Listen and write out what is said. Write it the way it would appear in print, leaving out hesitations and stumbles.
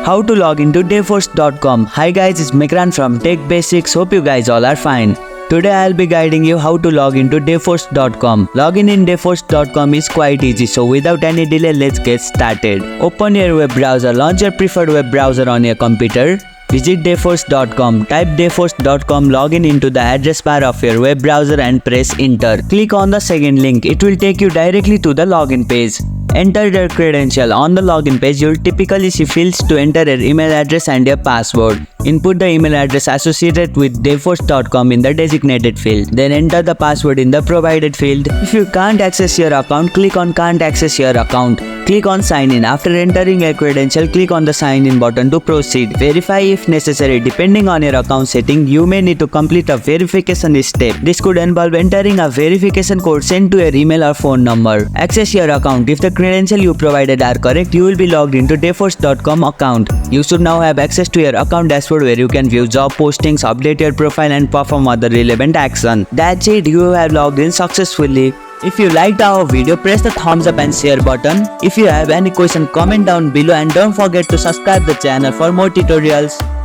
How to log into Dayforce.com. Hi guys, it's Mikran from Tech Basics. Hope you guys all are fine. Today I'll be guiding you how to log into Dayforce.com. Login in Dayforce.com is quite easy, so without any delay, let's get started. Open your web browser, launch your preferred web browser on your computer. Visit Dayforce.com, type Dayforce.com, login into the address bar of your web browser and press enter. Click on the second link, it will take you directly to the login page. Enter your credential. On the login page, you'll typically see fields to enter your email address and your password. Input the email address associated with Dayforce.com in the designated field. Then enter the password in the provided field. If you can't access your account, click on Can't Access Your Account. Click on Sign In. After entering your credential, click on the Sign In button to proceed. Verify if necessary. Depending on your account setting, you may need to complete a verification step. This could involve entering a verification code sent to your email or phone number. Access your account. If the credentials you provided are correct, you will be logged into Dayforce.com account. You should now have access to your account dashboard where you can view job postings, update your profile and perform other relevant action. That's it, you have logged in successfully. If you liked our video, press the thumbs up and share button. If you have any question, comment down below and don't forget to subscribe the channel for more tutorials.